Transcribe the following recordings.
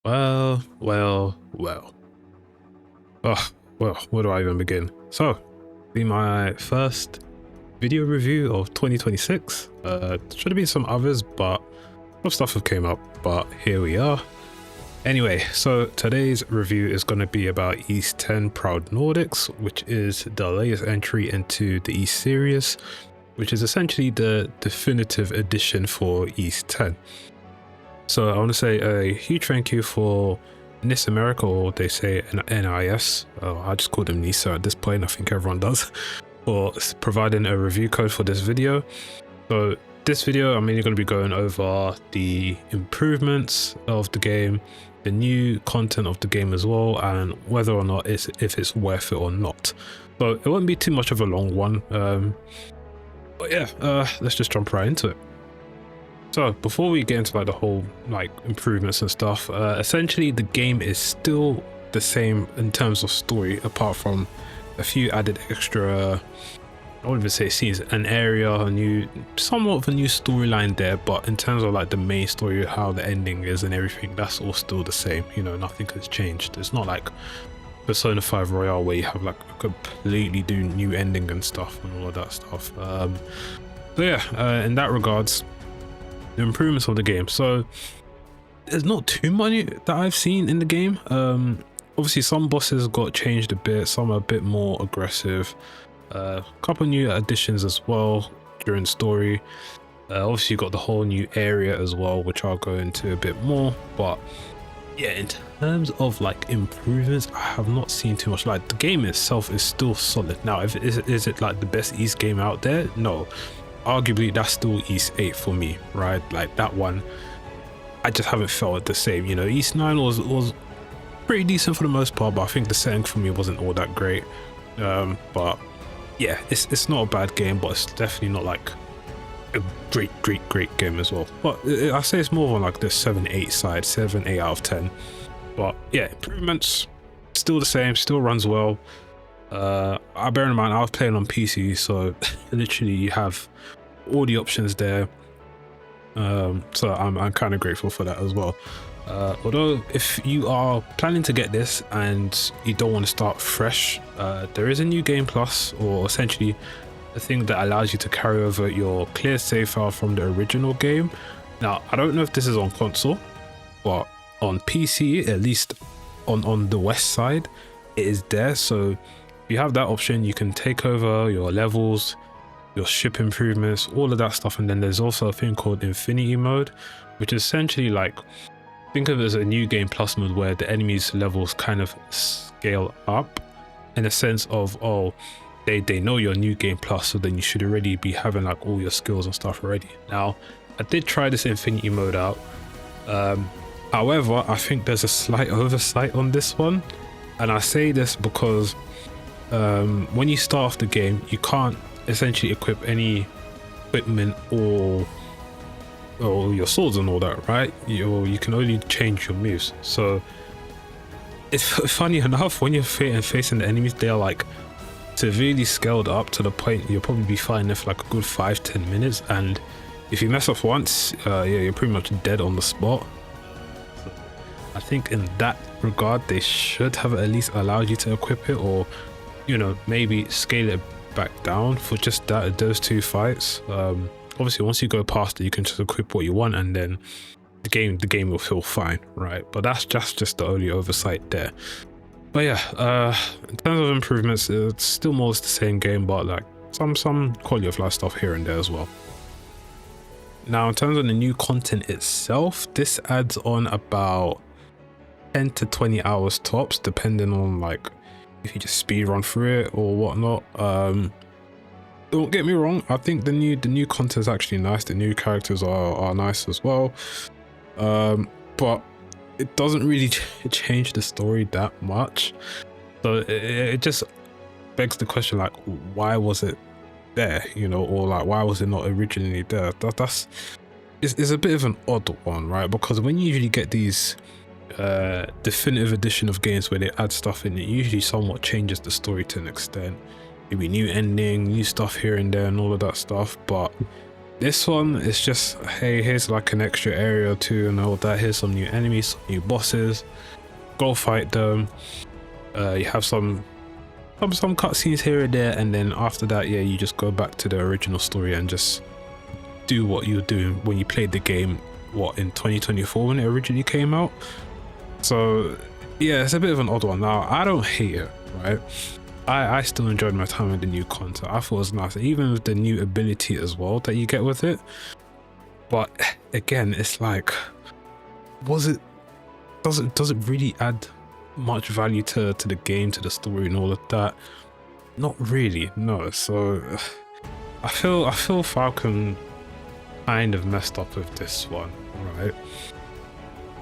Well. Oh, well, where do I even begin? So, be my first video review of 2026. Should have been some others, but some stuff have came up, but here we are. Anyway, so today's review is going to be about East 10 Proud Nordics, which is the latest entry into the East series, which is essentially the definitive edition for East 10. So I want to say a huge thank you for NIS America, or they say NIS. I just call them NISA at this point. I think everyone does, for providing a review code for this video. So this video, I'm mainly going to be going over the improvements of the game, the new content of the game as well, and whether or not if it's worth it or not. So it won't be too much of a long one. But yeah, let's just jump right into it. So before we get into like the whole like improvements and stuff, essentially the game is still the same in terms of story, apart from a few added extra, I wouldn't even say scenes, an area, somewhat of a new storyline there, but in terms of like the main story, how the ending is and everything, that's all still the same. You know, nothing has changed. It's not like Persona 5 Royale where you have like a completely new ending and stuff and all of that stuff. So yeah, in that regards, the improvements of the game. So there's not too many that I've seen in the game. Obviously some bosses got changed a bit, some are a bit more aggressive. A couple new additions as well during the story. Obviously you got the whole new area as well, which I'll go into a bit more. But yeah, in terms of like improvements, I have not seen too much. Like the game itself is still solid. Now, is it like the best East game out there? No. Arguably that's still East 8 for me, right? Like that one, I just haven't felt it the same. You know, East 9 was pretty decent for the most part, but I think the setting for me wasn't all that great. But yeah, it's not a bad game, but it's definitely not like a great game as well. But I say it's more on like the 7-8 side, 7-8 out of 10. But yeah, improvements still the same, still runs well. I bear in mind I was playing on PC, so literally you have all the options there. So I'm kind of grateful for that as well. Although if you are planning to get this and you don't want to start fresh, there is a new game plus, or essentially a thing that allows you to carry over your clear save file from the original game. Now I don't know if this is on console, but on PC, at least on the west side, it is there. So you have that option. You can take over your levels, your ship improvements, all of that stuff. And then there's also a thing called infinity mode, which is essentially like, think of it as a new game plus mode where the enemies levels kind of scale up in a sense of, oh, they know your new game plus, so then you should already be having like all your skills and stuff already. Now I did try this infinity mode out. However, I think there's a slight oversight on this one, and I say this because when you start off the game, you can't essentially equip any equipment or your swords and all that, right? You can only change your moves. So it's funny enough, when you're facing the enemies, they're like severely scaled up to the point you'll probably be fighting there for like a good 5-10 minutes, and if you mess up once, yeah, you're pretty much dead on the spot. So I think in that regard they should have at least allowed you to equip it, or you know, maybe scale it back down for just those two fights. Obviously once you go past it, you can just equip what you want, and then the game will feel fine, right? But that's just the only oversight there. But yeah, in terms of improvements, it's still more or less the same game, but like some quality of life stuff here and there as well. Now in terms of the new content itself, this adds on about 10 to 20 hours tops, depending on like if you just speed run through it or whatnot. Don't get me wrong, I think the new content is actually nice. The new characters are nice as well, but it doesn't really change the story that much. So it just begs the question, like, why was it there, you know, or like why was it not originally there? It's a bit of an odd one, right? Because when you usually get these definitive edition of games where they add stuff in, it usually somewhat changes the story to an extent. Maybe new ending, new stuff here and there and all of that stuff. But This one is just, hey, here's like an extra area or two and all that. Here's some new enemies, some new bosses. Go fight them. You have some cutscenes here and there, and then after that, yeah, you just go back to the original story and just do what you were doing when you played the game. What, in 2024 when it originally came out? So yeah, it's a bit of an odd one. Now I don't hate it, right? I still enjoyed my time with the new content. I thought it was nice, even with the new ability as well that you get with it. But again, it's like, does it really add much value to the game, to the story and all of that? Not really, no. So I feel Falcon kind of messed up with this one, right?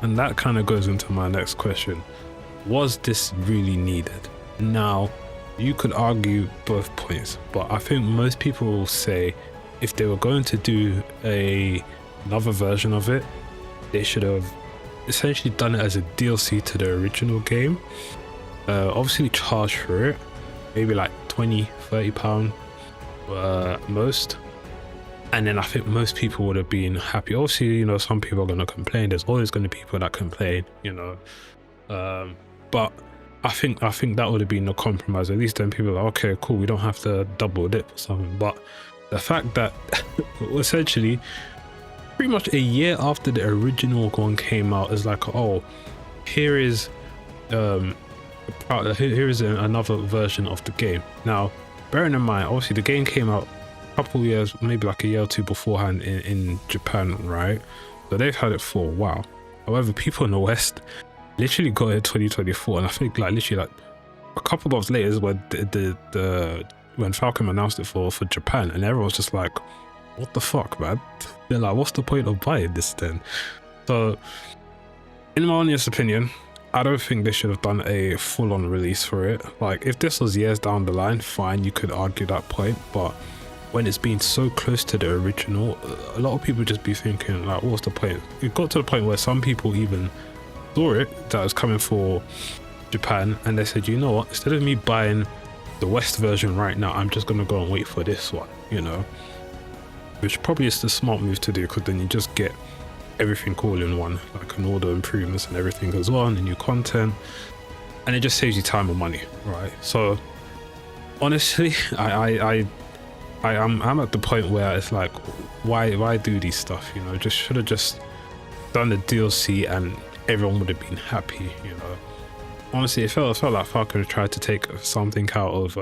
And that kind of goes into my next question. Was this really needed? Now, you could argue both points, but I think most people will say if they were going to do another version of it, they should have essentially done it as a DLC to the original game. Obviously charge for it, maybe like £20-30 most, and then I think most people would have been happy. Obviously, you know, some people are going to complain. There's always going to be people that complain, you know, but I think that would have been a compromise. At least then people are like, okay, cool, we don't have to double dip or something. But the fact that essentially pretty much a year after the original one came out, is like, oh, here is another version of the game. Now, bearing in mind, obviously the game came out a couple years, maybe like a year or two beforehand in Japan, right? So they've had it for a while. However, people in the West literally got it in 2024, and I think like literally like a couple months later is when when Falcon announced it for Japan, and everyone's just like, what the fuck, man? They're like, what's the point of buying this then? So in my honest opinion, I don't think they should have done a full-on release for it. Like, if this was years down the line, fine, you could argue that point, but when it's been so close to the original, a lot of people just be thinking like, what's the point? It got to the point where some people even saw it that was coming for Japan, and they said, you know what, instead of me buying the West version right now, I'm just gonna go and wait for this one, you know, which probably is the smart move to do, because then you just get everything all in one, like an all the improvements and everything as well, and the new content, and it just saves you time and money, right? So honestly, I'm at the point where it's like, why do these stuff, you know? Just should have just done the DLC and everyone would have been happy, you know. Honestly, it felt like Falcon tried to take something out of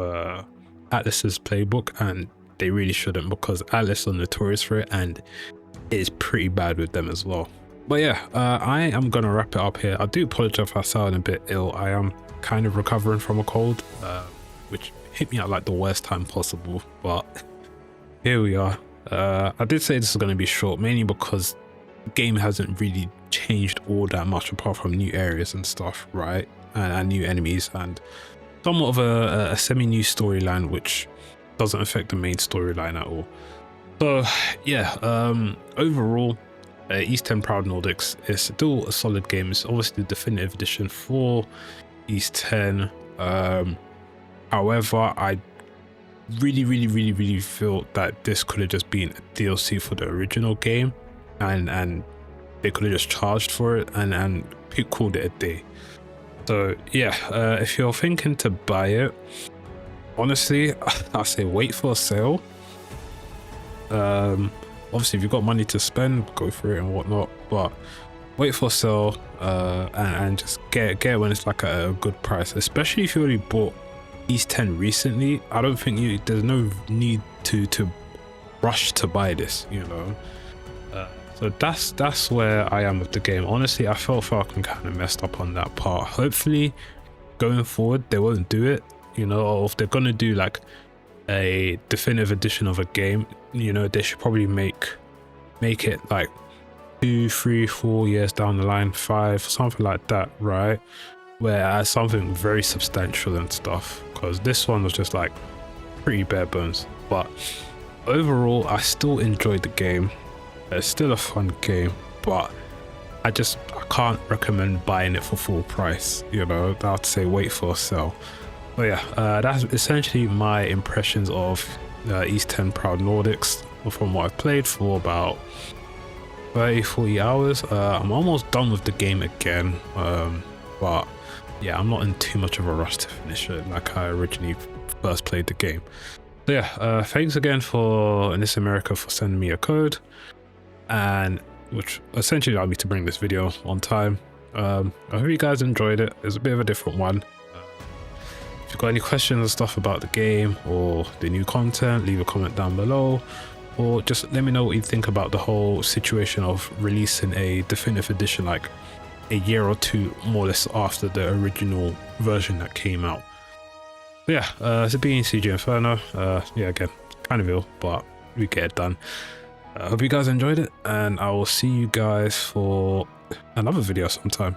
Atlas's playbook, and they really shouldn't, because Atlas are notorious for it, and it's pretty bad with them as well. But yeah, I am gonna wrap it up here. I do apologize if I sound a bit ill. I am kind of recovering from a cold, which hit me at like the worst time possible, but here we are. I did say this is going to be short, mainly because the game hasn't really changed all that much apart from new areas and stuff, right? And new enemies, and somewhat of a semi-new storyline, which doesn't affect the main storyline at all. So yeah, overall, East 10 Proud Nordics is still a solid game. It's obviously the definitive edition for East 10. However, I really feel that this could have just been a DLC for the original game, and they could have just charged for it and called it a day. So yeah, if you're thinking to buy it, honestly, I say wait for a sale. Obviously, if you've got money to spend, go for it and whatnot, but wait for a sale, and just get it when it's like a good price, especially if you already bought East 10 recently. I don't think there's no need to rush to buy this, you know. So that's where I am with the game. Honestly, I felt Falcon kind of messed up on that part. Hopefully going forward they won't do it, you know, or if they're gonna do like a definitive edition of a game, you know, they should probably make it like 2, 3, 4 years down the line, 5, something like that, right? Whereas something very substantial and stuff, because this one was just like pretty bare bones. But overall, I still enjoyed the game. It's still a fun game, but I can't recommend buying it for full price, you know. I'd say wait for a sale. But yeah, that's essentially my impressions of East 10 Proud Nordics. from what I've played for about 30-40 hours. I'm almost done with the game again, but yeah, I'm not in too much of a rush to finish it like I originally first played the game. So yeah, thanks again for This America for sending me a code, and which essentially allowed me to bring this video on time. I hope you guys enjoyed it. It's a bit of a different one. If you've got any questions and stuff about the game or the new content, leave a comment down below, or just let me know what you think about the whole situation of releasing a definitive edition like a year or two more or less after the original version that came out. But yeah, it's been CG Inferno. Yeah, again, kind of ill, but we get it done. I hope you guys enjoyed it, and I will see you guys for another video sometime.